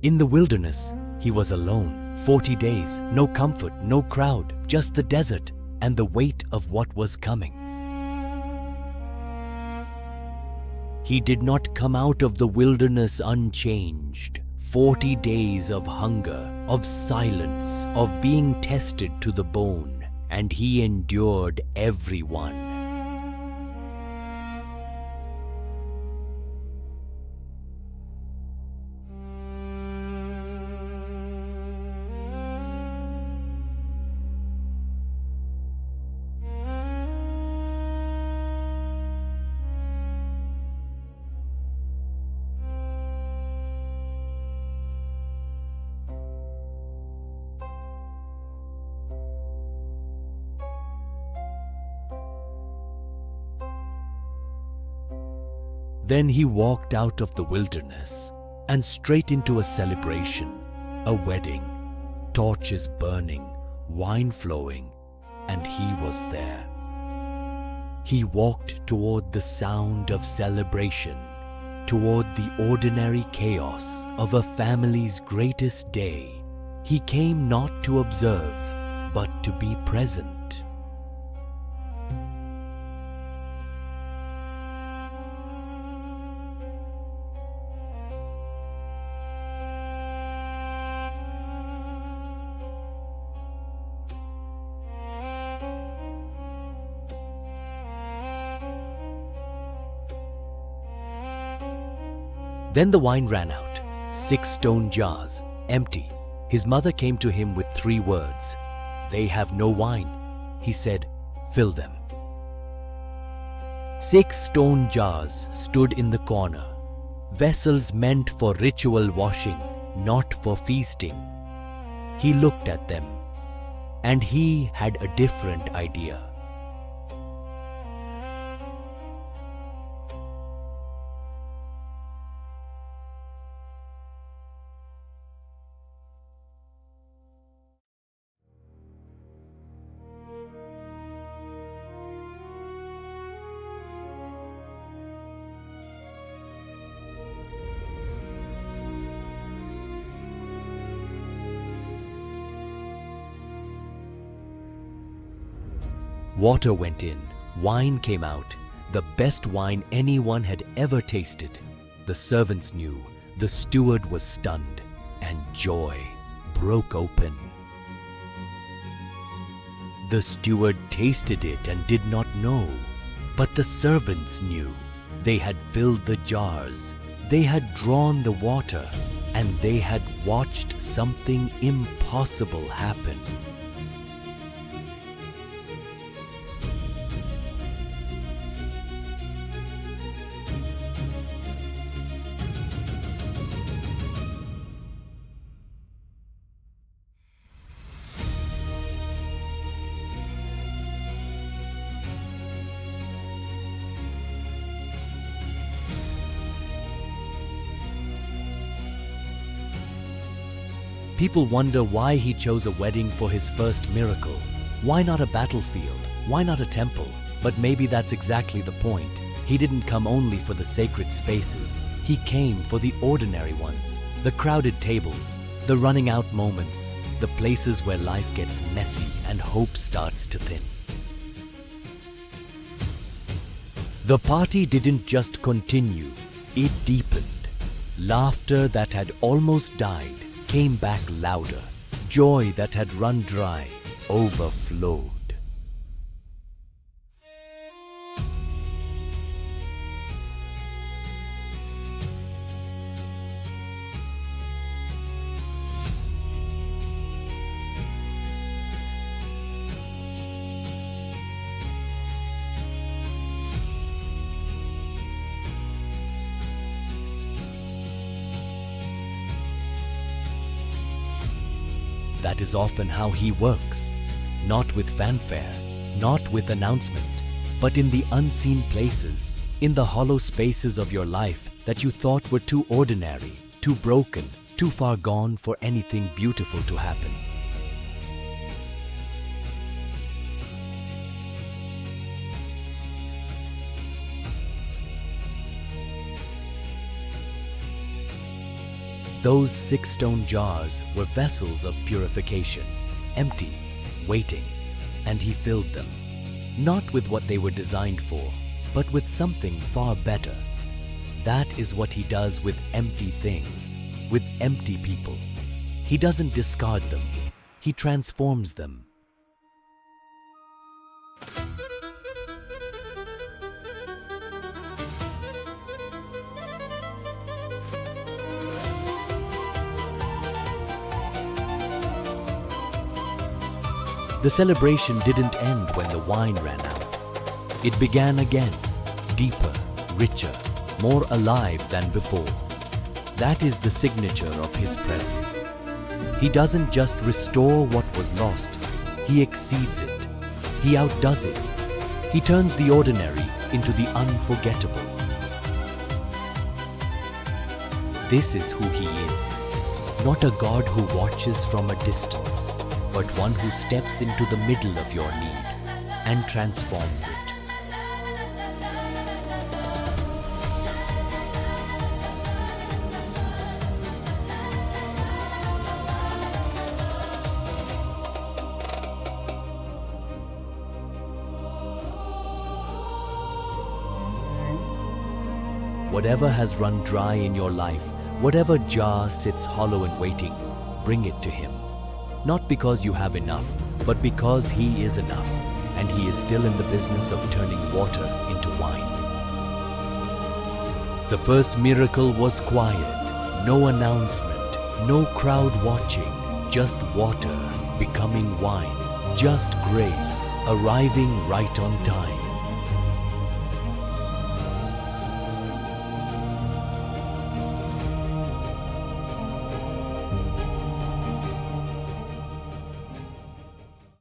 In the wilderness, he was alone. 40 days, no comfort, no crowd, just the desert and the weight of what was coming. He did not come out of the wilderness unchanged. 40 days of hunger, of silence, of being tested to the bone, and he endured everyone. Then he walked out of the wilderness and straight into a celebration, a wedding, torches burning, wine flowing, and he was there. He walked toward the sound of celebration, toward the ordinary chaos of a family's greatest day. He came not to observe, but to be present. Then the wine ran out, 6 stone jars, empty. His mother came to him with 3 words. "They have no wine." He said, "Fill them." 6 stone jars stood in the corner, vessels meant for ritual washing, not for feasting. He looked at them, and he had a different idea. Water went in, wine came out, the best wine anyone had ever tasted. The servants knew, the steward was stunned, and joy broke open. The steward tasted it and did not know, but the servants knew. They had filled the jars, they had drawn the water, and they had watched something impossible happen. People wonder why he chose a wedding for his first miracle. Why not a battlefield? Why not a temple? But maybe that's exactly the point. He didn't come only for the sacred spaces. He came for the ordinary ones, the crowded tables, the running out moments, the places where life gets messy and hope starts to thin. The party didn't just continue, it deepened. Laughter that had almost died came back louder. Joy that had run dry overflowed. That is often how he works, not with fanfare, not with announcement, but in the unseen places, in the hollow spaces of your life that you thought were too ordinary, too broken, too far gone for anything beautiful to happen. Those 6 stone jars were vessels of purification, empty, waiting, and he filled them, not with what they were designed for, but with something far better. That is what he does with empty things, with empty people. He doesn't discard them, he transforms them. The celebration didn't end when the wine ran out. It began again, deeper, richer, more alive than before. That is the signature of his presence. He doesn't just restore what was lost, he exceeds it. He outdoes it. He turns the ordinary into the unforgettable. This is who he is, not a God who watches from a distance, but one who steps into the middle of your need and transforms it. Whatever has run dry in your life, whatever jar sits hollow and waiting, bring it to him. Not because you have enough, but because he is enough, and he is still in the business of turning water into wine. The first miracle was quiet, no announcement, no crowd watching, just water becoming wine, just grace arriving right on time.